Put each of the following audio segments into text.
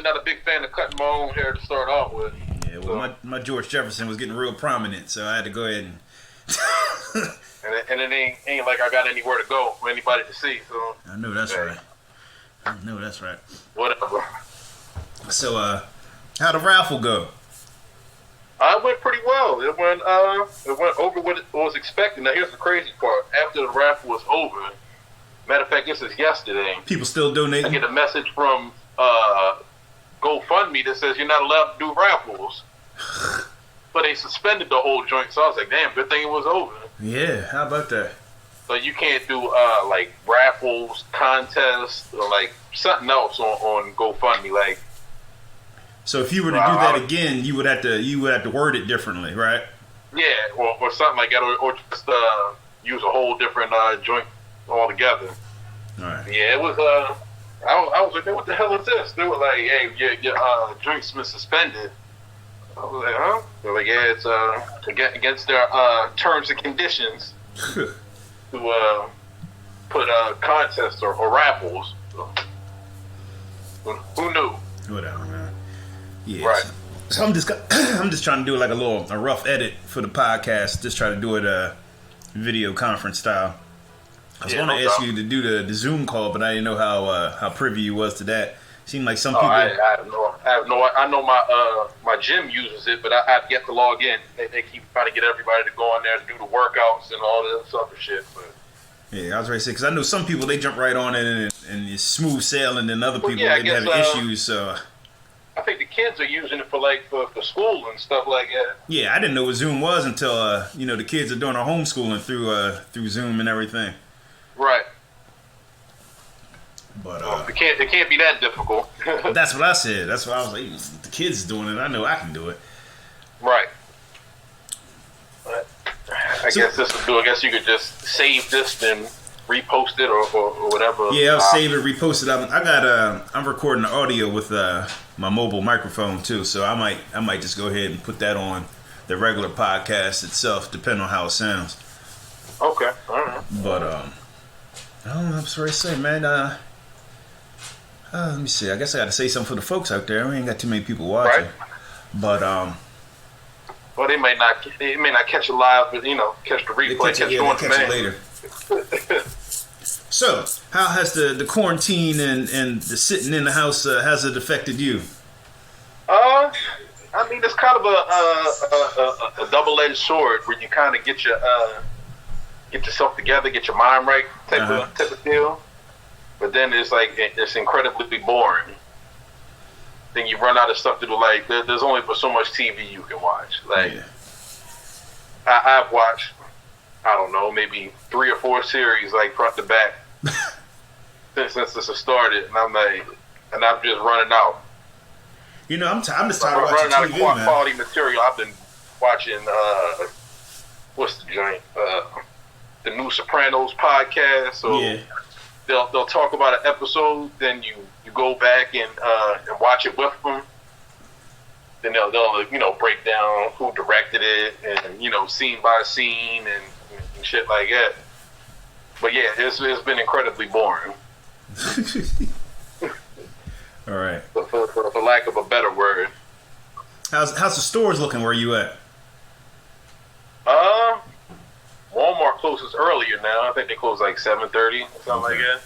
not a big fan of cutting my own hair to start off with. Yeah, well, my George Jefferson was getting real prominent, so I had to go ahead and. and it ain't like I got anywhere to go for anybody to see. So I know that's right. I know that's right. Whatever. So, how'd the raffle go? It went pretty well. It went over what it was expected. Now, here's the crazy part. After the raffle was over, matter of fact, this is yesterday. People still donating? I get a message from GoFundMe that says you're not allowed to do raffles. But they suspended the whole joint, so I was like, damn, good thing it was over. Yeah, how about that? So you can't do like raffles, contests, or like something else on GoFundMe. Like, so if you were to do that again, you would have to word it differently, right? Yeah, or something like that, or just use a whole different joint altogether. All right. Yeah, it was. I was like, what the hell is this? They were like, hey, your joint's been suspended. I was like, huh? They're like, yeah, it's against their terms and conditions to put contests or raffles. So, who knew? Whatever, man. Yeah. Right. So I'm just trying to do like a rough edit for the podcast. Just try to do it video conference style. I was going to ask you to do the Zoom call, but I didn't know how privy you was to that. Seemed like some people. I know my gym uses it, but I have yet to log in. They keep trying to get everybody to go on there to do the workouts and all this other shit. But yeah, I was ready to say because I know some people they jump right on it and it's smooth sailing, and other people they have issues. So I think the kids are using it for school and stuff like that. Yeah, I didn't know what Zoom was until the kids are doing their homeschooling through Zoom and everything. Right. But it can't be that difficult. That's what I said. That's what I was like. The kids doing it. I know I can do it. Right. But I guess this will do. I guess you could just save this and repost it or whatever. Yeah, I'll save it, repost it. I'm recording the audio with my mobile microphone too, so I might just go ahead and put that on the regular podcast itself, depending on how it sounds. Okay. All right. But I don't know. I'm sorry to say, man. Let me see. I guess I got to say something for the folks out there. We ain't got too many people watching. Right. But well, they may not catch it live, but catch the replay. Catch it later. So, how has the quarantine and the sitting in the house has it affected you? I mean, it's kind of a double-edged sword where you kind of get yourself together, get your mind right, type of deal. But then it's incredibly boring. Then you run out of stuff to do. Like there's only but so much TV you can watch. Like I've watched, I don't know, maybe 3 or 4 series like front to back since this has started, and I'm just running out. I'm just tired of running watching out TV, of quality material. I've been watching what's the joint? The new Sopranos podcast. So they'll talk about an episode, then you go back and watch it with them. Then they'll break down who directed it and scene by scene and shit like that. But yeah, it's been incredibly boring. All right. For lack of a better word. How's the stores looking where you at? Walmart closes earlier now. I think they close like 7:30 or something like that.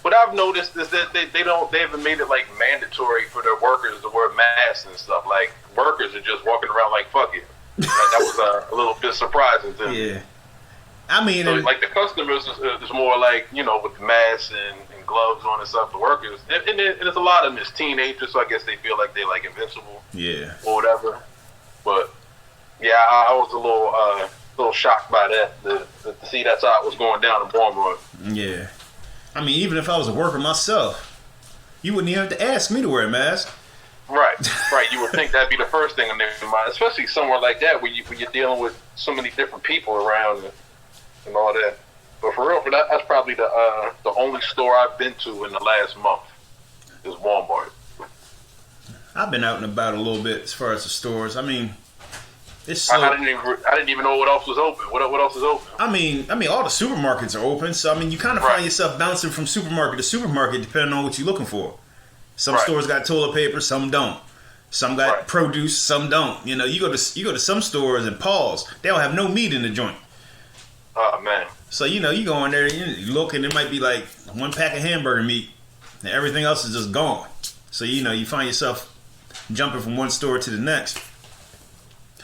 What I've noticed is that they haven't made it like mandatory for their workers to wear masks and stuff. Like workers are just walking around like fuck it. That was a little bit surprising to me. Yeah. I mean, so, like the customers is more like with the masks and gloves on and stuff. The workers and there's a lot of them is teenagers, so I guess they feel like they're like invincible. Yeah. Or whatever. But yeah, I was a little shocked by that to see that's how it was going down in Baltimore. Yeah. I mean, even if I was a worker myself, you wouldn't even have to ask me to wear a mask. Right. You would think that'd be the first thing on their mind, especially somewhere like that where you're dealing with so many different people around and all that. But for real, that's probably the only store I've been to in the last month is Walmart. I've been out and about a little bit as far as the stores. I mean, It's slow. I didn't even know what else was open. What else is open? I mean, all the supermarkets are open, so I mean, you kind of find yourself bouncing from supermarket to supermarket depending on what you're looking for. Some stores got toilet paper, some don't. Some got produce, some don't. You know, you go to some stores and Pullz, they don't have no meat in the joint. Oh man. So you know, you go in there, you look, and it might be like one pack of hamburger meat, and everything else is just gone. So you know, you find yourself jumping from one store to the next.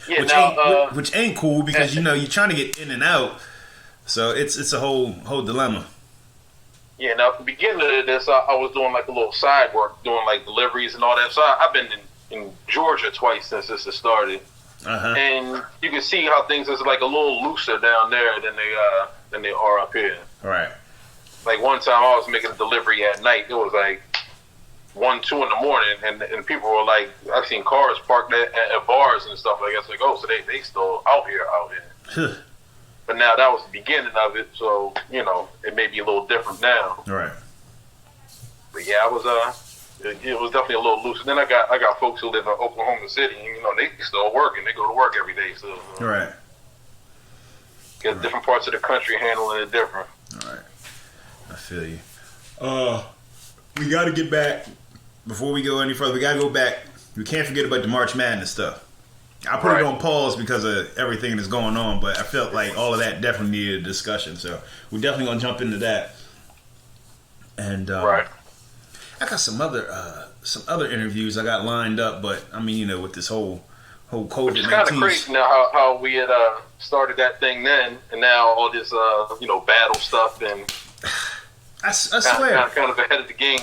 Yeah, which ain't cool because you know you're trying to get in and out, so it's a whole dilemma. Yeah, now at the beginning of this, I was doing like a little side work, doing like deliveries and all that. So I've been in Georgia twice since this has started, and you can see how things is like a little looser down there than they are up here. Right. Like one time I was making a delivery at night. It was like 1, 2 in the morning, and people were like, I've seen cars parked at bars and stuff like that. It's like, oh, so they still out here. But now that was the beginning of it, so you know it may be a little different now. Right. But yeah, it was definitely a little loose. And then I got folks who live in Oklahoma City, and you know they still working. They go to work every day, so right. Get different parts of the country handling it different. All right, I feel you. We got to get back before we go any further. We got to go back. We can't forget about the March Madness stuff. I put it on pause because of everything that's going on, but I felt like all of that definitely needed a discussion. So we're definitely gonna jump into that. And I got some other interviews I got lined up, but I mean, you know, with this whole COVID-19. It's kind of crazy now how we had started that thing then, and now all this battle stuff, and I swear, kind of ahead of the game.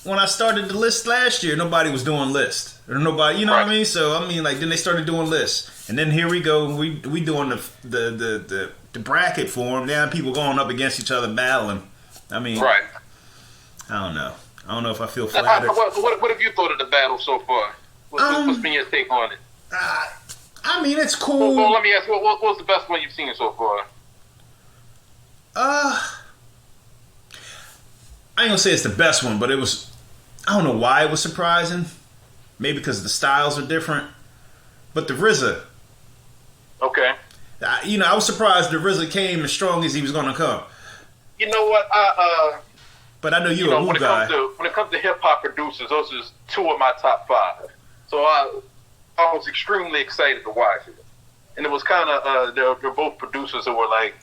When I started the list last year, nobody was doing lists. Or nobody, you know what I mean? So I mean, like then they started doing lists, and then here we go. We doing the bracket for them. Now people going up against each other battling. I mean, I don't know. I don't know if I feel flattered. What have you thought of the battle so far? What's been your take on it? I mean, it's cool. Well, let me ask you, what's the best one you've seen so far? I ain't gonna say it's the best one, but it was. I don't know why it was surprising. Maybe because the styles are different. But the RZA. Okay. I was surprised the RZA came as strong as he was going to come. You know what? But I know you're a Wu guy. When it comes to hip-hop producers, those are 2 of my top 5. So I was extremely excited to watch it. And it was kind of, they're both producers who were like,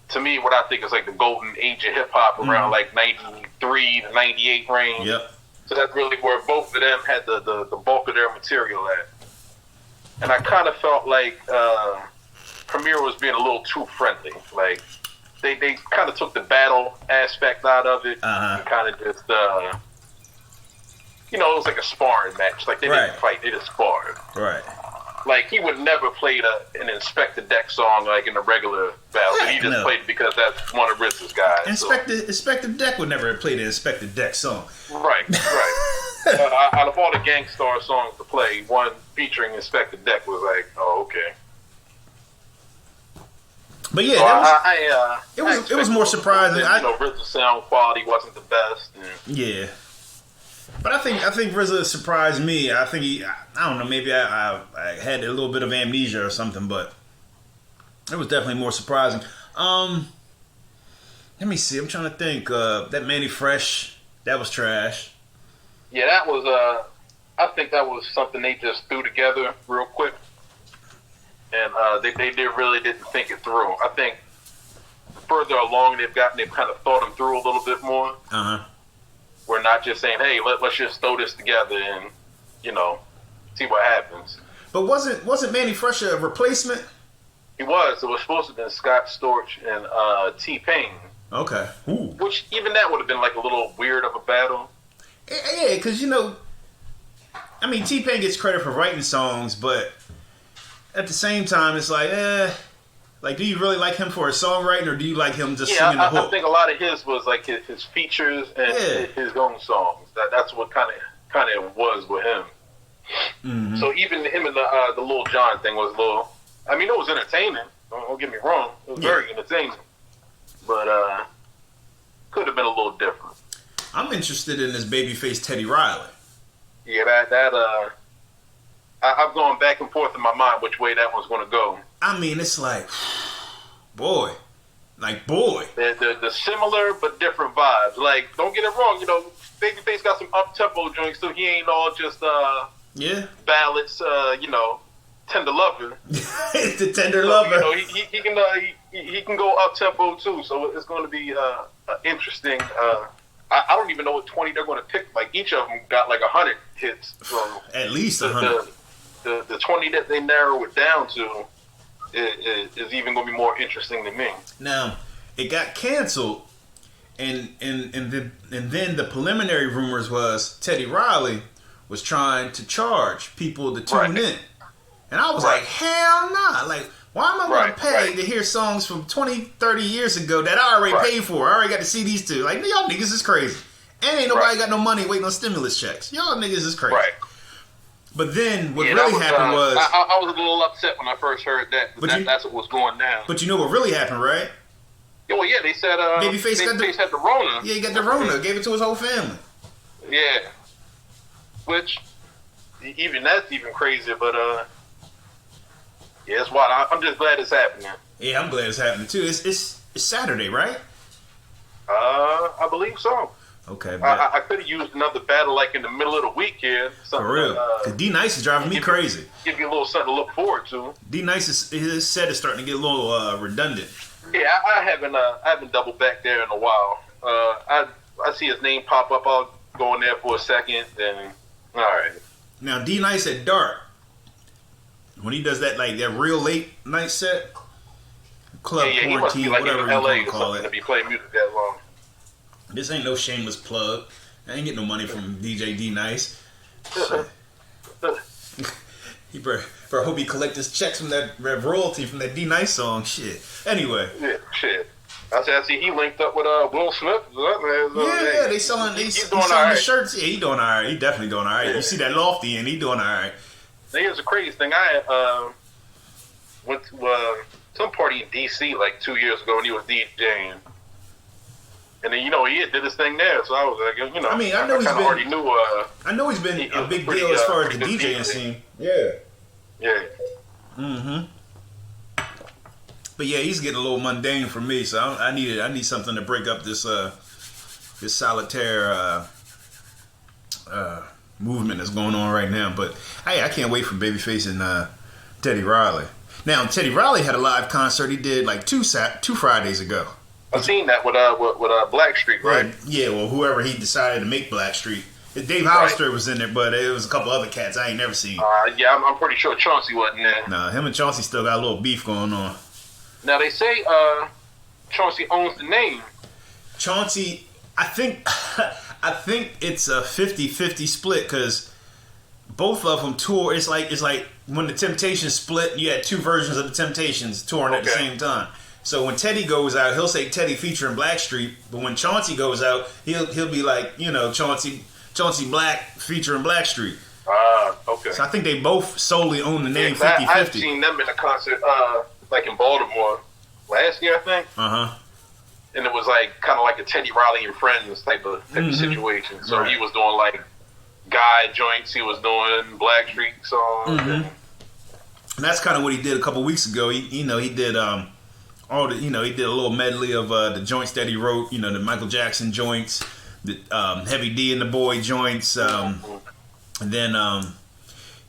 to me, what I think is like the golden age of hip-hop around like 93 to 98 range. Yep. So that's really where both of them had the bulk of their material at. And I kind of felt like Premier was being a little too friendly. Like, they kind of took the battle aspect out of it and kind of just, it was like a sparring match. Like, they didn't fight, they just sparred. Right. Like, he would never play an Inspector Deck song like in a regular battle. But he just played it because that's one of RZA's guys. Inspector Deck would never have played an Inspector Deck song. Right. Out of all the Gangstar songs to play, one featuring Inspector Deck was like, oh, okay. But yeah, so it was more surprising. RZA's sound quality wasn't the best. Yeah. But I think RZA surprised me. I think I don't know, maybe I had a little bit of amnesia or something, but it was definitely more surprising. Let me see. I'm trying to think. That Manny Fresh, that was trash. Yeah, that was. I think that was something they just threw together real quick, and they really didn't think it through. I think further along they've kind of thought them through a little bit more. We're not just saying, hey, let's just throw this together and, see what happens. But wasn't Manny Fresh a replacement? He was. It was supposed to have been Scott Storch and TPain. Okay. Ooh. Which, even that would have been like a little weird of a battle. Yeah, because, T-Pain gets credit for writing songs, but at the same time, it's like, like, do you really like him for his songwriting, or do you like him just singing the hook? I think a lot of his was like his features and his own songs. That's what kind of was with him. Mm-hmm. So even him and the Lil Jon thing was a little. I mean, it was entertaining. Don't get me wrong. It was very entertaining, but could have been a little different. I'm interested in this babyface Teddy Riley. Yeah, I've gone back and forth in my mind which way that one's going to go. I mean, it's like, boy. They're similar but different vibes. Like, don't get it wrong, you know, Babyface got some up-tempo joints, so he ain't all just ballads, you know, tender lover. The tender lover. You know, he can go up-tempo too, so it's going to be interesting. I don't even know what 20 they're going to pick. Like, each of them got like 100 hits. So at least 100. The 20 that they narrow it down to is even going to be more interesting to me. Now, it got canceled, and then the preliminary rumors was Teddy Riley was trying to charge people to tune in. And I was like, hell nah. Like, why am I going to pay to hear songs from 20, 30 years ago that I already paid for? I already got the CDs to. Like, y'all niggas is crazy. And ain't nobody got no money waiting on stimulus checks. Y'all niggas is crazy. Right. But then what really happened was... I was a little upset when I first heard that. That's what was going down. But you know what really happened, right? Well, yeah, they said Babyface had the Rona. Yeah, he got the Rona. Gave it to his whole family. Yeah. Which, even that's even crazier, but... Yeah, it's wild. I'm just glad it's happening. Yeah, I'm glad it's happening too. It's Saturday, right? I believe so. Okay, I could have used another battle like in the middle of the week here. For real, because D Nice is driving me crazy. Give you a little something to look forward to. D Nice his set is starting to get a little redundant. Yeah, I haven't doubled back there in a while. I see his name pop up. I'll go in there for a second, then all right. Now D Nice at dark. When he does that, like that real late night set, club quarantine, he must be like whatever in LA you call it, to be playing music that long. This ain't no shameless plug. I ain't getting no money from DJ D Nice. He hope he collect his checks from that royalty from that D Nice song. Shit. Anyway. Yeah, shit. I see he linked up with Will Smith. Yeah, they selling the shirts. Yeah, he doing all right. He definitely doing all right. Yeah. You see that Lofty and he doing all right. Here's the crazy thing. I went to some party in D.C. like 2 years ago, and he was DJing. And then, you know, he did his thing there, so I was like, you know, I know he's been a big deal as far as the DJing scene. Yeah. Yeah. Mm-hmm. But yeah, he's getting a little mundane for me, so I need something to break up this solitaire movement that's going on right now. But hey, I can't wait for Babyface and Teddy Riley. Now, Teddy Riley had a live concert he did like two Fridays ago. I've seen that with Blackstreet, right? Yeah, well, whoever he decided to make Blackstreet. Dave Hollister was in there, but it was a couple other cats I ain't never seen. Yeah, I'm pretty sure Chauncey wasn't there. Nah, him and Chauncey still got a little beef going on. Now, they say Chauncey owns the name. Chauncey, I think it's a 50-50 split because both of them tour. It's like when the Temptations split, you had two versions of the Temptations touring at the same time. So when Teddy goes out, he'll say Teddy featuring Blackstreet, but when Chauncey goes out, he'll be like, you know, Chauncey Black featuring Blackstreet. Okay. So I think they both solely own the name 50-50. I've seen them in a concert, like in Baltimore last year, I think. And it was like kind of like a Teddy Riley and Friends type of situation. So he was doing like Guy joints, he was doing Blackstreet songs. And that's kind of what he did a couple weeks ago. He did he did a little medley of the joints that he wrote. You know, the Michael Jackson joints, the Heavy D and the Boy joints, and then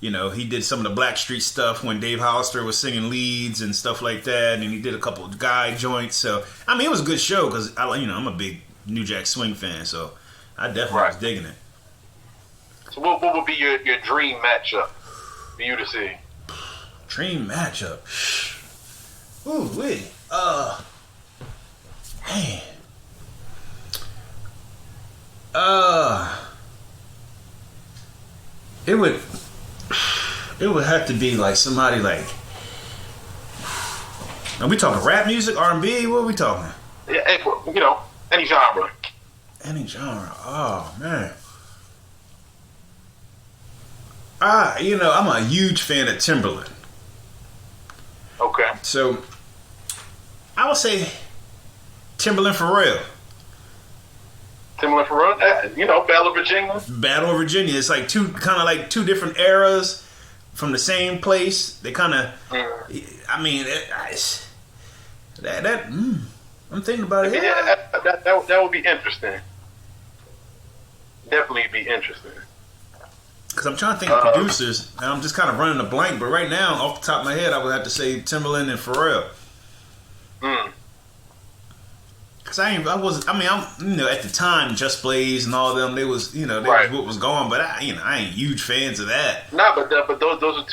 he did some of the Blackstreet stuff when Dave Hollister was singing leads and stuff like that, and he did a couple of Guy joints. So I mean, it was a good show because I'm a big New Jack Swing fan, so I definitely was digging it. So what would be your dream matchup for you to see? Dream matchup. Ooh, wait. Man. It would have to be like somebody like. Are we talking rap music, R&B? What are we talking? Yeah, any genre. Any genre. Oh man. I'm a huge fan of Timberland. Okay. So, I would say Timberland for real. Timberland for real? Battle of Virginia. Battle of Virginia. It's like two different eras. from the same place. They kind of, I mean, I'm thinking about it. Yeah, that would be interesting. Definitely be interesting. Because I'm trying to think of producers, and I'm just kind of running a blank. But right now, off the top of my head, I would have to say Timberland and Pharrell. Because I'm at the time, Just Blaze and all of them, they was what was going. But I ain't huge fans of that. Nah, but those are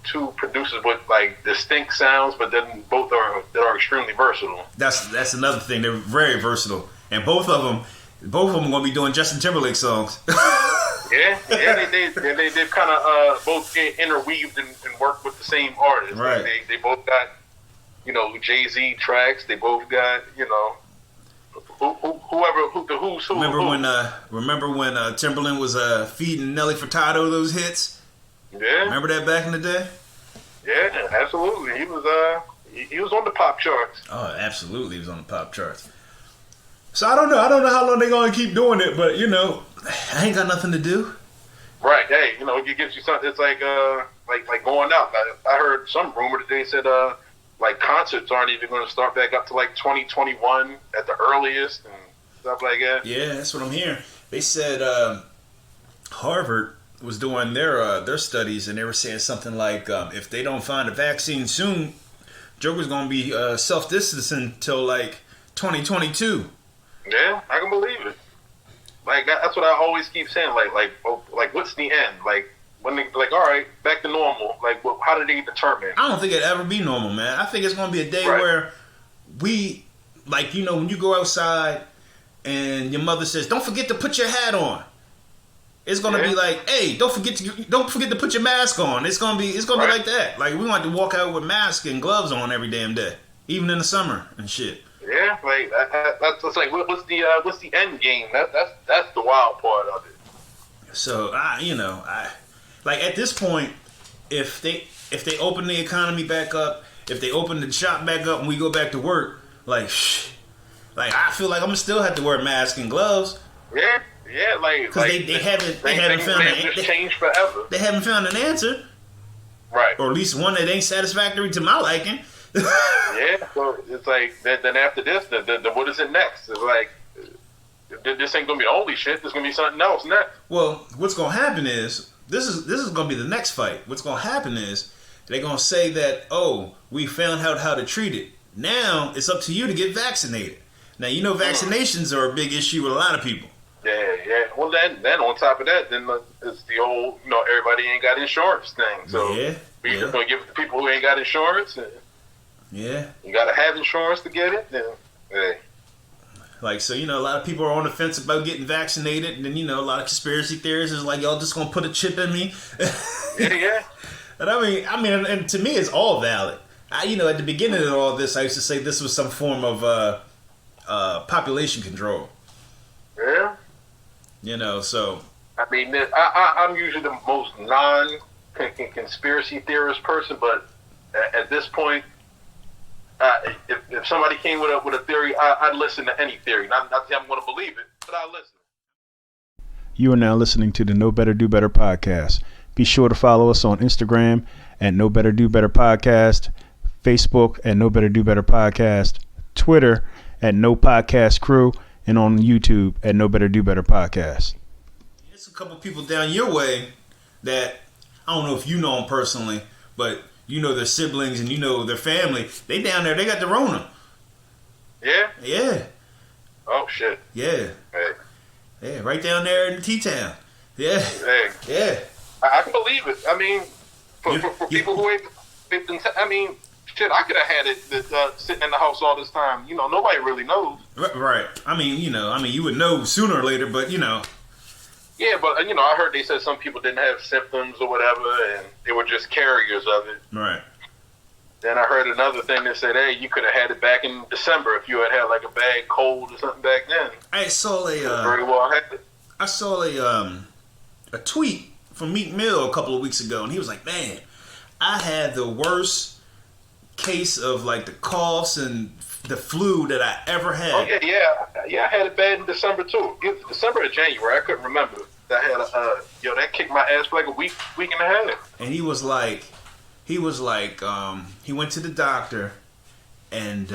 two producers with like distinct sounds, but then both are extremely versatile. That's another thing. They're very versatile, and both of them gonna be doing Justin Timberlake songs. Yeah, they've kind of both interweaved and worked with the same artist. Right. Like they both got Jay-Z tracks. They both got who's who. Remember when Timberland was feeding Nelly Furtado those hits? Yeah. Remember that back in the day? Yeah, absolutely. He was on the pop charts. Oh, absolutely, he was on the pop charts. So I don't know how long they're gonna keep doing it, but I ain't got nothing to do. Right. Hey, it gives you something. It's like going out. I heard some rumor that they said like concerts aren't even going to start back up to like 2021 at the earliest and stuff like that. Yeah, that's what I'm hearing. They said Harvard was doing their studies, and they were saying something like if they don't find a vaccine soon, Joker's going to be self-distancing till like 2022. Yeah, I can believe it. Like that's what I always keep saying. Like what's the end? Like when they all right, back to normal. Like how do they determine? I don't think it'll ever be normal, man. I think it's gonna be a day where we, when you go outside and your mother says, "Don't forget to put your hat on." It's gonna be like, "Hey, don't forget to put your mask on." It's gonna be like that. Like we want to walk out with masks and gloves on every damn day, even in the summer and shit. Yeah, like that's like what's the end game? That's the wild part of it. So I like at this point, if they open the economy back up, if they open the shop back up and we go back to work, like I feel like I'm gonna still have to wear masks and gloves. Yeah, like because they haven't found changed forever. They haven't found an answer, right? Or at least one that ain't satisfactory to my liking. Yeah, so it's like then after this, then what is it next? It's like this ain't gonna be the only shit. There's gonna be something else next. Well, what's gonna happen is this is gonna be the next fight. What's gonna happen is they're gonna say that we found out how to treat it. Now it's up to you to get vaccinated. Now vaccinations are a big issue with a lot of people. Yeah. Well, then on top of that, then it's the old everybody ain't got insurance thing. So we're just gonna give it to people who ain't got insurance. And, yeah. You gotta have insurance to get it. Then, hey. Like, so, a lot of people are on the fence about getting vaccinated. And then, a lot of conspiracy theorists is like, y'all just gonna put a chip in me. Yeah. And I mean, and to me, it's all valid. At the beginning of all this, I used to say this was some form of population control. Yeah. So. I mean, I'm usually the most non-conspiracy theorist person, but at this point, if somebody came with a theory, I'd listen to any theory. Not that I'm going to believe it, but I'd listen. You are now listening to the Know Better Do Better podcast. Be sure to follow us on Instagram at Know Better Do Better podcast, Facebook at Know Better Do Better podcast, Twitter at No Podcast Crew, and on YouTube at Know Better Do Better podcast. There's a couple people down your way that I don't know if you know them personally, but their siblings and their family. They down there. They got the Rona. Yeah? Yeah. Oh, shit. Yeah. Hey. Yeah, right down there in T-Town. Yeah. Hey. Yeah. I can believe it. I mean, for people who ain't... I mean, shit, I could have had it sitting in the house all this time. Nobody really knows. Right. I mean, you would know sooner or later, but, Yeah, but, I heard they said some people didn't have symptoms or whatever, and they were just carriers of it. Right. Then I heard another thing that said, hey, you could have had it back in December if you had like a bad cold or something back then. I saw very well had it. I saw a tweet from Meek Mill a couple of weeks ago, and he was like, man, I had the worst case of like the coughs and the flu that I ever had. Oh, yeah, I had it bad in December too. December or January, I couldn't remember. I had that kicked my ass for like a week and a half. And he went to the doctor, and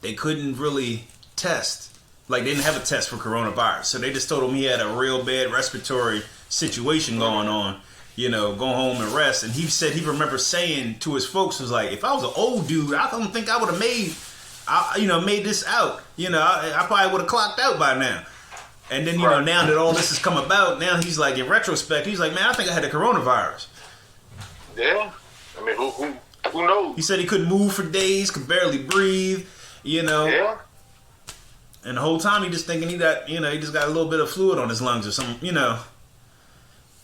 they couldn't really test. Like, they didn't have a test for coronavirus, so they just told him he had a real bad respiratory situation going on. You know, go home and rest. And he said he remembers saying to his folks, was like, if I was an old dude, I don't think I would have made this out. You know, I probably would have clocked out by now. And then, you know, now that all this has come about, now he's like, in retrospect, he's like, man, I think I had the coronavirus. Yeah. I mean, who knows? He said he couldn't move for days, could barely breathe, you know. Yeah. And the whole time he just thinking he just got a little bit of fluid on his lungs or something, you know.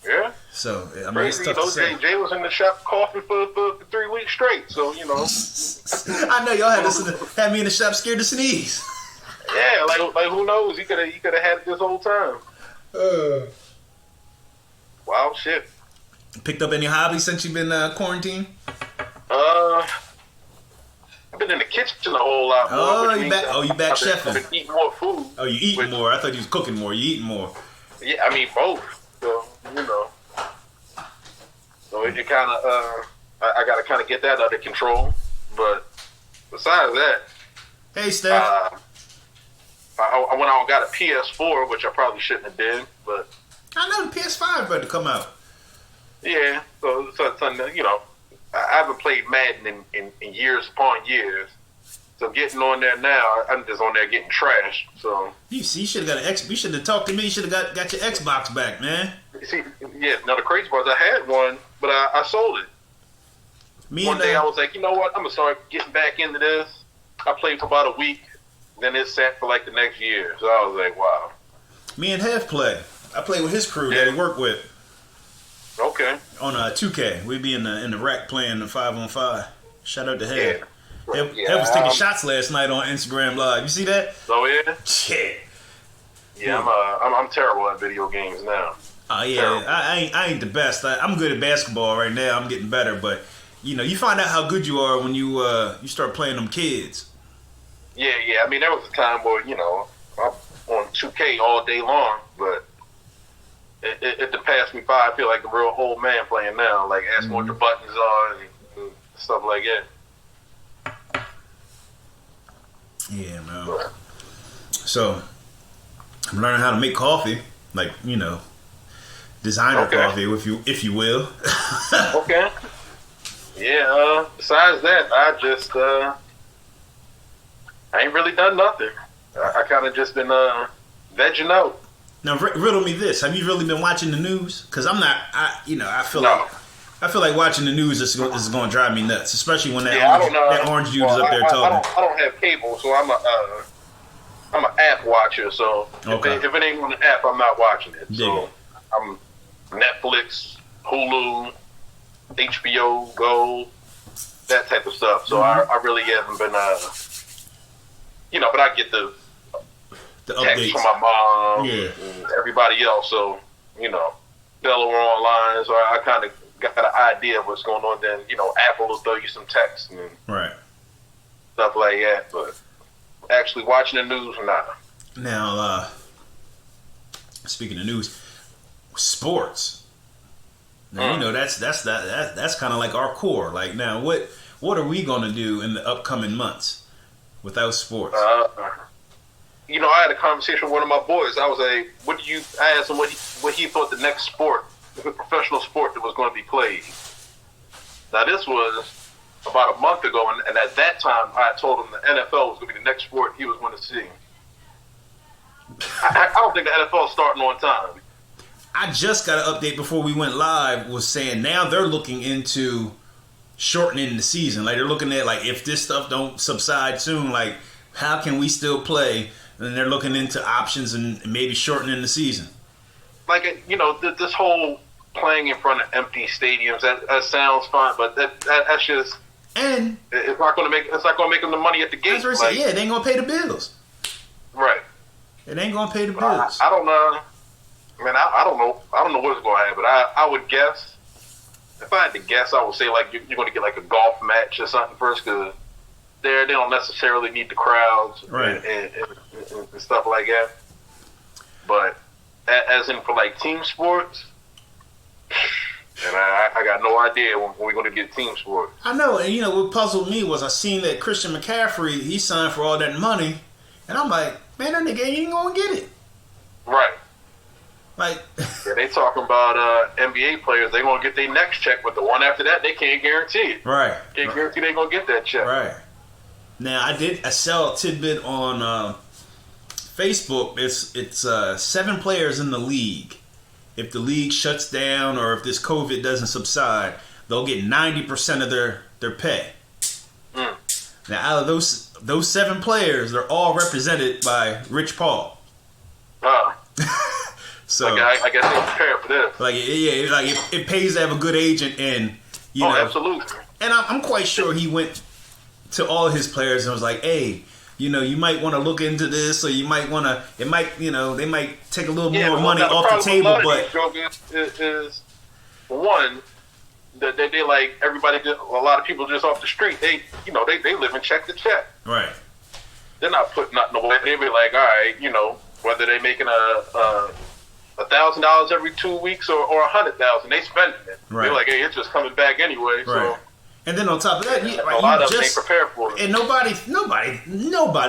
Yeah. So, I mean, crazy. it's tough to say. Jay was in the shop coughing for 3 weeks straight, so, you know. I know y'all had me in the shop scared to sneeze. Yeah, like who knows? He could have had it this whole time. Wild shit. Picked up any hobbies since you've been quarantined? I've been in the kitchen a whole lot more. Oh, you back chefing. I've been eating more food. Oh, you eating more. I thought you was cooking more. You eating more. Yeah, I mean, both. So, you know. So it kind of, I got to kind of get that under control. But besides that. Hey, Steph. I went out and got a PS4, which I probably shouldn't have did, but. I know the PS5 about to come out. Yeah, so you know, I haven't played Madden in years upon years. So getting on there now, I'm just on there getting trashed. So you should have got an X. You should have talked to me. You should have got your Xbox back, man. See, yeah. Now the crazy part is I had one, but I sold it. One day I was like, you know what? I'm gonna start getting back into this. I played for about a week, then it sat for like the next year. So I was like, wow. Me and Hev play. I play with his crew that he work with. Okay. On 2K, we be in the rack playing the 5-on-5. Shout out to Hev. Hev was taking shots last night on Instagram Live. You see that? Oh yeah. Shit. Yeah, I'm terrible at video games now. Oh yeah, I ain't the best. I'm good at basketball right now. I'm getting better, but you know, you find out how good you are when you start playing them kids. Yeah. I mean, there was a time where, you know, I'm on 2K all day long, but it passed me by. I feel like a real old man playing now, like asking what your buttons are and stuff like that. Yeah, man. So I'm learning how to make coffee, like, you know, designer coffee, if you will. Okay. Yeah. Besides that, I ain't really done nothing. I kind of just been vegging out. Now, riddle me this: have you really been watching the news? Because I'm not. I feel like watching the news is going to drive me nuts, especially when that orange dude is up there talking. I don't have cable, so I'm an app watcher. So if it ain't on the app, I'm not watching it. So I'm Netflix, Hulu, HBO Go, that type of stuff. So I really haven't been but I get the text updates from my mom and everybody else. So, you know, Delaware online. So I kind of got an idea of what's going on. Then, you know, Apple will throw you some text and stuff like that. But actually watching the news, nah. Now, speaking of news, sports. Now, you know, that's kind of like our core. Like, now, what are we going to do in the upcoming months without sports? You know, I had a conversation with one of my boys. I was like, I asked him what he thought the next sport, the professional sport that was going to be played. Now, this was about a month ago, and at that time, I told him the NFL was going to be the next sport he was going to see. I don't think the NFL is starting on time. I just got an update before we went live was saying now they're looking into shortening the season. Like, they're looking at, like, if this stuff don't subside soon, like, how can we still play? And they're looking into options and maybe shortening the season. Like, you know, this whole playing in front of empty stadiums, that sounds fine, but that's just, and it's not going to make them the money at the gate. That's what it ain't going to pay the bills. Right. It ain't going to pay the bills. I don't know. Man, I don't know. I don't know what's going to happen. I would guess, if I had to guess, I would say, like, you're going to get, like, a golf match or something first, because they don't necessarily need the crowds and stuff like that. But as in for like team sports. And I got no idea when we're going to get team sports. I know, and what puzzled me was I seen that Christian McCaffrey, he signed for all that money, and I'm like, man, that nigga ain't gonna get it. Right. Like, yeah, they talking about NBA players. They gonna get their next check, but the one after that, they can't guarantee it. Right. Can't guarantee they gonna get that check. Right. Now I saw a tidbit on Facebook. It's 7 players in the league. If the league shuts down or if this COVID doesn't subside, they'll get 90% of their pay. Mm. Now, out of those 7 players, they're all represented by Rich Paul. So I guess they prepare for this. Like, yeah, like it pays to have a good agent, and you know, absolutely. And I'm quite sure he went to all his players and was like, hey, you might want to look into this, or you might want to. It might, they might take a little more money off the table. But is one that they like everybody. A lot of people just off the street. They live in check to check. Right. They're not putting nothing away. They be like, all right, whether they making $1,000 every 2 weeks or $100,000, they spending it. Right. They're like, hey, it's just coming back anyway. Right. So. And then on top of that, a lot of them ain't prepared for it. And nobody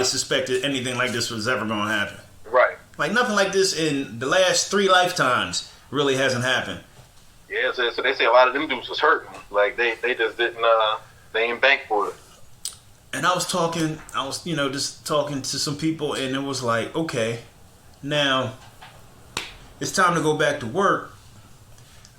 suspected anything like this was ever going to happen. Right. Like nothing like this in the last 3 lifetimes really hasn't happened. Yeah, so they say a lot of them dudes was hurting. Like they just didn't, they ain't bank for it. And I was just talking to some people, and it was like, okay, now it's time to go back to work.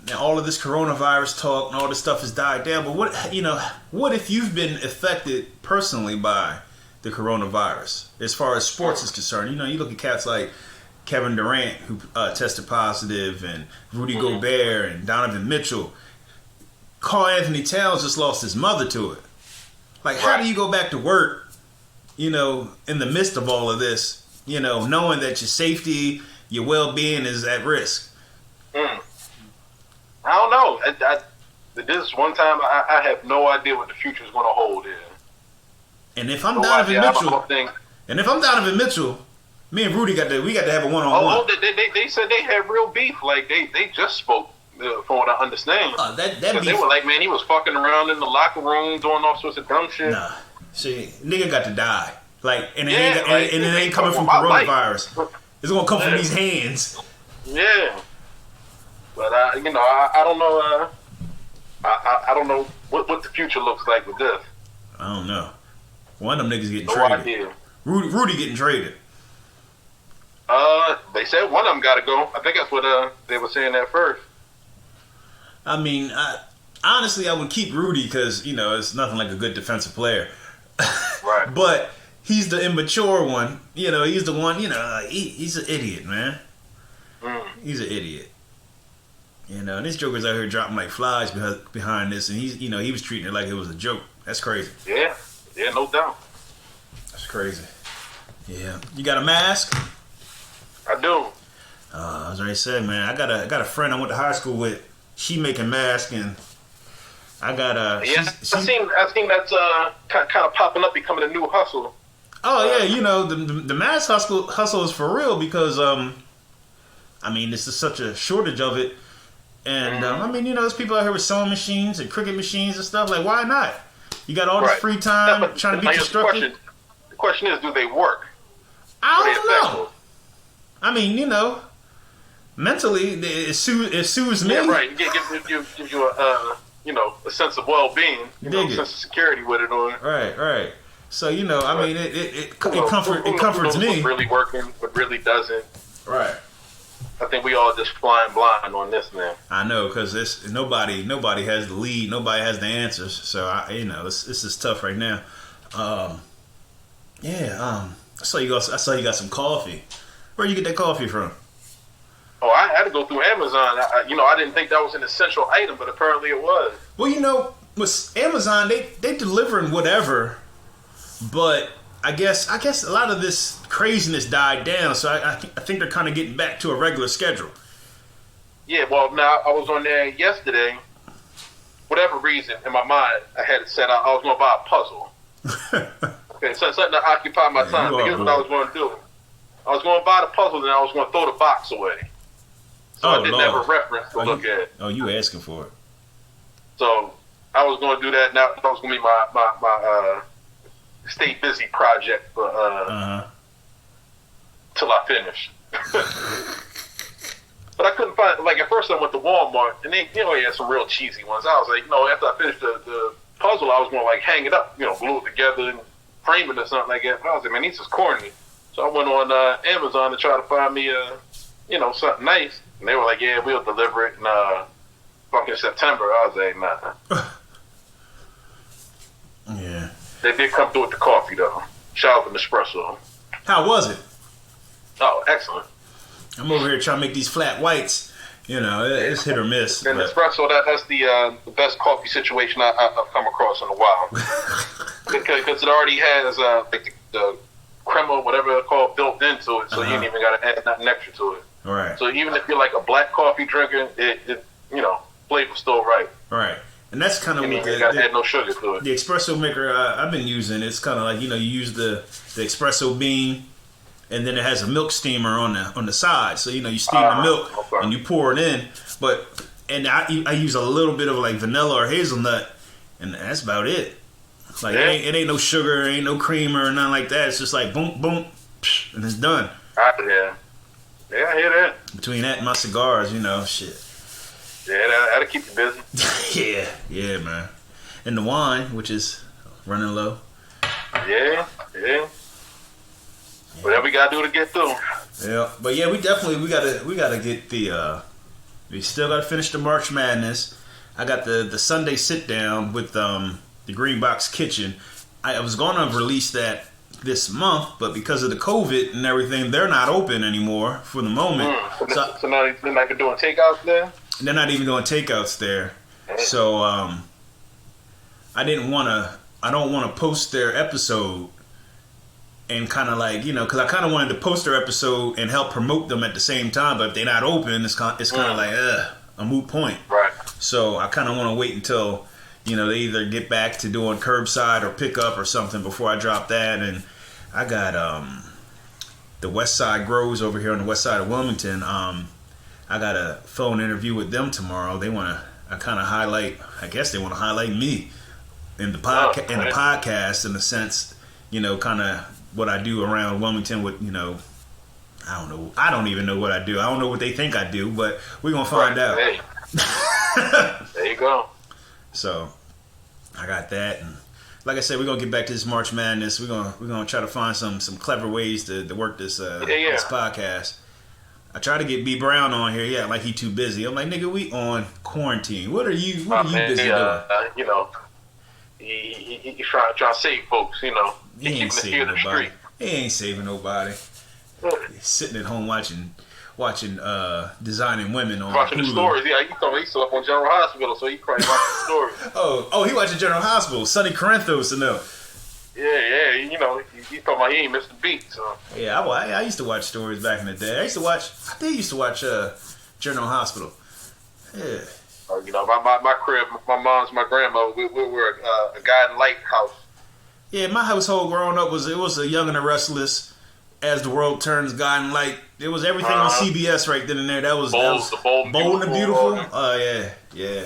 Now all of this coronavirus talk and all this stuff has died down, but what if you've been affected personally by the coronavirus as far as sports is concerned? You look at cats like Kevin Durant, who tested positive, and Rudy Gobert and Donovan Mitchell. Karl Anthony Towns just lost his mother to it. Like, how do you go back to work, in the midst of all of this, knowing that your safety, your well-being is at risk? I don't know. This one time, I have no idea what the future is going to hold here. And if I'm Donovan Mitchell, me and Rudy we got to have a one-on-one. They said they had real beef. Like they just spoke, from what I understand. They were like, man, he was fucking around in the locker room doing all sorts of dumb shit. Nah, see, nigga got to die. Like, and it ain't coming from coronavirus. It's gonna come from these hands. Yeah, but I don't know. I don't know what the future looks like with this. I don't know. One of them niggas getting traded. Idea. Rudy getting traded. They said one of them got to go. I think that's what they were saying at first. I mean, honestly, I would keep Rudy because it's nothing like a good defensive player. Right. But he's the immature one. He's the one. He's an idiot, man. He's an idiot. And this Joker's out here dropping like flies behind this, and he was treating it like it was a joke. That's crazy. Yeah, no doubt. That's crazy. Yeah, you got a mask? I do. As I said, man, I got a friend I went to high school with. She making masks, and I got a. Yeah, I seen that's kind of popping up, becoming a new hustle. Oh yeah, the mask hustle is for real because this is such a shortage of it. And, there's people out here with sewing machines and cricket machines and stuff. Like, why not? You got all this free time trying to be constructive. The question is, do they work? I don't know. Mentally, it soothes me. Yeah, right. It gives you a sense of well-being, a sense of security with it on. Right. So, it comforts me. What's really working, what really doesn't. Right. I think we all just flying blind on this now. I know, because nobody has the lead, nobody has the answers. So this is tough right now. I saw you got some coffee. Where'd you get that coffee from? Oh, I had to go through Amazon. I didn't think that was an essential item, but apparently it was. Well, with Amazon, they delivering whatever, but I guess a lot of this craziness died down, so I think they're kind of getting back to a regular schedule. Yeah, well, now I was on there yesterday. Whatever reason, in my mind, I had it set out. I was going to buy a puzzle. Okay, so something to occupy my time. But here's what I was going to do. I was going to buy the puzzle, and I was going to throw the box away. So I didn't have a reference to look at. Oh, you asking for it. So I was going to do that. Now that was going to be my stay busy project for till I finish. But I couldn't find, like, at first I went to Walmart, and they, you know, they had some real cheesy ones. I was like, you know, after I finished the puzzle, I was going to, like, hang it up, you know, glue it together and frame it or something like that. But I was like, man, this is corny. So I went on Amazon to try to find me, you know, something nice. And they were like, yeah, we'll deliver it in fucking September. I was like, nah. Yeah. They did come through with the coffee, though. Shout out to Nespresso. How was it? Oh, excellent. I'm over here trying to make these flat whites. You know, it's hit or miss. And espresso, that's the best coffee situation I've come across in a while. Because it already has like the crema, whatever it's called, built into it, so you ain't even got to add nothing extra to it. All right. So even if you're like a black coffee drinker, it you know, flavor's still right. Right. And that's kind of what you got to add no sugar to it. The espresso maker I've been using, it's kind of like, you know, you use the espresso bean, and then it has a milk steamer on the side. So, you know, you steam the milk and you pour it in. And I use a little bit of like vanilla or hazelnut, and that's about it. Like it ain't no sugar, ain't no cream or nothing like that. It's just like boom, boom, psh, and it's done. Yeah, I hear that. Between that and my cigars, you know, shit. Yeah, that'll keep you busy. yeah, man. And the wine, which is running low. Yeah. Whatever we gotta do to get through. Yeah, but yeah, we gotta get the. We still gotta finish the March Madness. I got the Sunday sit down with the Green Box Kitchen. I was gonna release that this month, but because of the COVID and everything, they're not open anymore for the moment. So now they're not doing takeouts there. They're not even doing takeouts there. So I don't want to post their episode. And kind of like, you know, because I kind of wanted to post their episode and help promote them at the same time. But if they're not open, it's kind of like a moot point. Right. So I kind of want to wait until, you know, they either get back to doing curbside or pickup or something before I drop that. And I got the West Side Grows over here on the west side of Wilmington. I got a phone interview with them tomorrow. They want to kind of highlight. I guess they want to highlight me in the podcast in the sense, you know, kind of what I do around Wilmington with, you know, I don't know. I don't even know what I do. I don't know what they think I do, but we're going to find out. Hey. There you go. So I got that. And like I said, we're going to get back to this March Madness. We're going to try to find some clever ways to work this podcast. I try to get B Brown on here. Yeah, like he too busy. I'm like, nigga, we on quarantine. What are you busy doing? You know, he trying to save folks, you know. He ain't saving nobody. He ain't saving nobody. He's sitting at home watching Designing Women on watching Hulu. The stories. Yeah, he's still up on General Hospital, so he probably watching the stories. Oh, he watching General Hospital. Sonny Corinthos to know. Yeah, you know, he talking about he ain't missed a beat. So yeah, I used to watch stories back in the day. I used to watch General Hospital. Yeah. You know, my crib, my mom's, my grandmother, we were a guiding lighthouse. Yeah, my household growing up was a Young and the Restless, As the World Turns, Guiding Light. It was everything on CBS right then and there. That was Bold and the Beautiful. Oh yeah.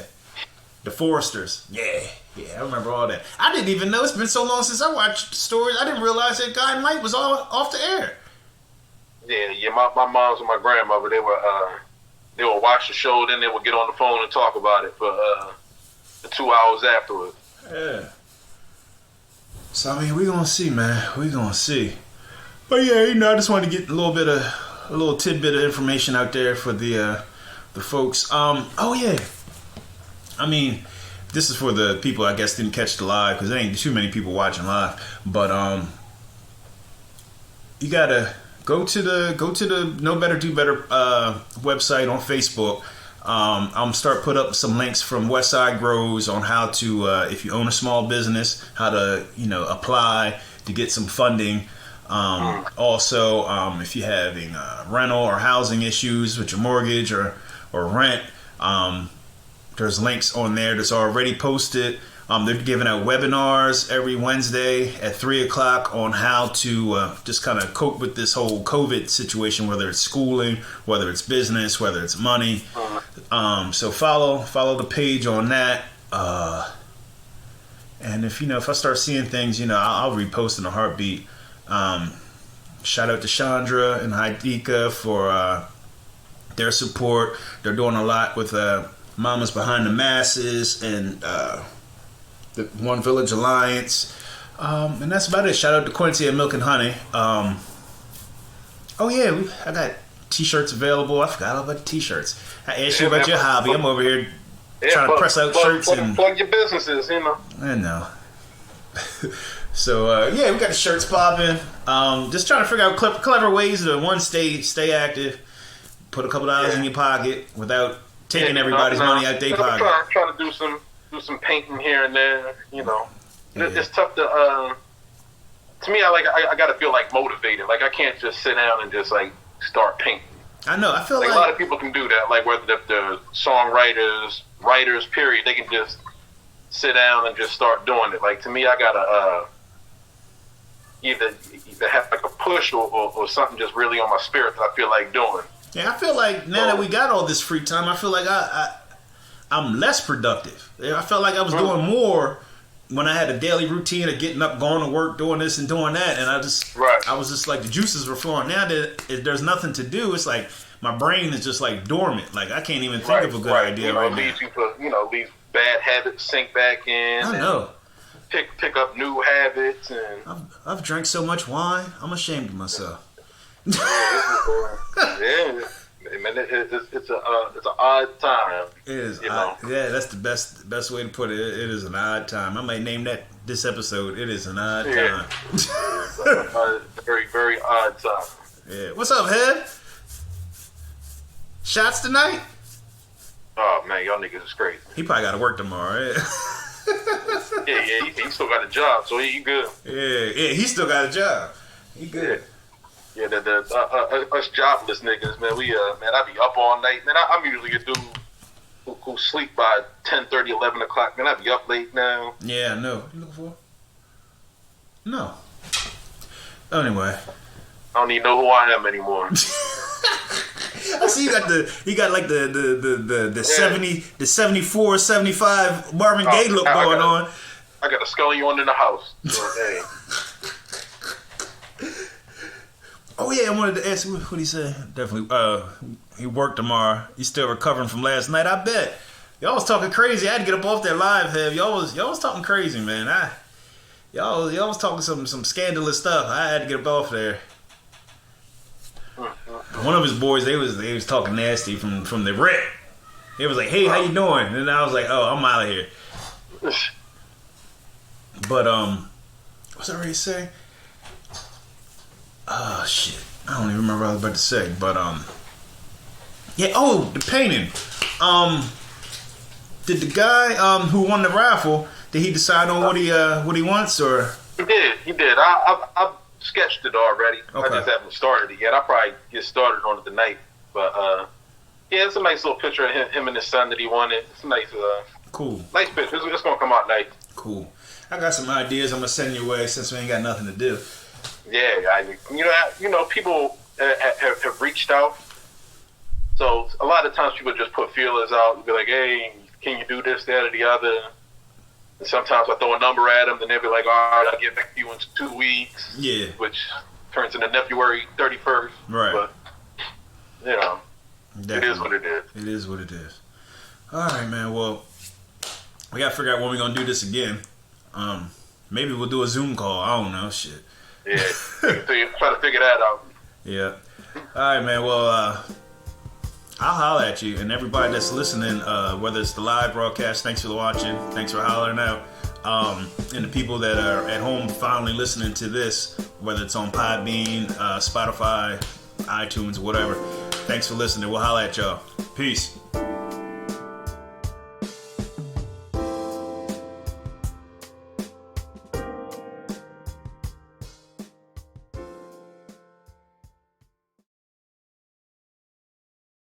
The Foresters. Yeah, I remember all that. I didn't even know. It's been so long since I watched stories. I didn't realize that Guiding Light was all off the air. Yeah. My mom's and my grandmother, they would watch the show, then they would get on the phone and talk about it for the 2 hours afterwards. Yeah. So I mean, we're gonna see, man. We're gonna see. But yeah, you know, I just wanted to get a little tidbit of information out there for the folks. Oh yeah. I mean, this is for the people I guess didn't catch the live because there ain't too many people watching live. But you gotta go to the Know Better Do Better website on Facebook. I'm start put up some links from Westside Grows on how to if you own a small business, how to apply to get some funding. Also, if you're having rental or housing issues with your mortgage or rent, there's links on there that's already posted They're giving out webinars every Wednesday at 3 o'clock on how to just kind of cope with this whole COVID situation, whether it's schooling, whether it's business, whether it's money. So follow the page on that. And if I start seeing things, I'll repost in a heartbeat. Shout out to Chandra and Heidika for their support. They're doing a lot with Mamas Behind the Masses and the One Village Alliance. And that's about it. Shout out to Quincy and Milk and Honey. I got t-shirts available. I forgot all about the t-shirts. I asked you about your hobby. I'm over here trying to press out shirts. Plug your businesses, I know. So, we got the shirts popping. Just trying to figure out clever ways to, one, stay active, put a couple dollars in your pocket without taking everybody's money out their pocket. Trying to do some painting here and there, It's tough to me, I got to feel like motivated. Like, I can't just sit down and just like start painting. I know. I feel like a lot of people can do that. Like, whether they're songwriters, writers, period, they can just sit down and just start doing it. Like, to me, I gotta either have like a push or something just really on my spirit that I feel like doing. Yeah, I feel like now that we got all this free time, I feel like I'm less productive. I felt like I was doing more when I had a daily routine of getting up, going to work, doing this and doing that, and I was just like, the juices were flowing. Now that there's nothing to do, it's like my brain is just like dormant. Like, I can't even think of a good idea right now. These bad habits sink back in. I know. Pick up new habits, and I've drank so much wine, I'm ashamed of myself. Yeah. Man, it's an odd time. It is. Yeah, that's the best way to put it. It is an odd time. I might name this episode. It is an odd time. Very, very odd time. Yeah. What's up, Head? Shots tonight? Oh man, y'all niggas is crazy. He probably got to work tomorrow. Yeah. He still got a job, so he good. Yeah. He still got a job. He good. Yeah, us jobless niggas, man. I be up all night. Man, I'm usually a dude who sleep by 10:30, 11 o'clock. Man, I be up late now. Yeah, I know. You looking for? No. Anyway. I don't even know who I am anymore. I see you got like the 70, the 74, 75 Marvin Gaye look going on. I got a scully on in the house. So, hey. Oh yeah, I wanted to ask what he said. Definitely. He worked tomorrow. He's still recovering from last night. I bet. Y'all was talking crazy. I had to get up off that live head. Y'all was talking crazy, man. Y'all was talking some scandalous stuff. I had to get up off there. One of his boys, they was talking nasty from the rip. He was like, "Hey, how you doing?" And I was like, "Oh, I'm out of here." But what's I ready to say? Oh shit, I don't even remember what I was about to say. But yeah. Oh, the painting. Did the guy who won the raffle? Did he decide on what he wants or? He did. I've sketched it already. Okay. I just haven't started it yet. I'll probably get started on it tonight. But yeah, it's a nice little picture of him and his son that he wanted. It's a nice, cool, nice picture. It's gonna come out nice. Cool. I got some ideas. I'm gonna send your way since we ain't got nothing to do. Yeah, people have reached out. So a lot of times people just put feelers out and be like, "Hey, can you do this, that, or the other?" And sometimes I throw a number at them, and they'll be like, "All right, I'll get back to you in 2 weeks." Yeah. Which turns into February 31st. Right. But Definitely. It is what it is. It is what it is. All right, man. Well, we gotta figure out when we're gonna do this again. Maybe we'll do a Zoom call. I don't know. Shit. Yeah. Try to figure that out. Yeah. All right, man. Well, I'll holler at you. And everybody that's listening, whether it's the live broadcast, thanks for watching. Thanks for hollering out. And the people that are at home finally listening to this, whether it's on Podbean, Spotify, iTunes, whatever. Thanks for listening. We'll holler at y'all. Peace.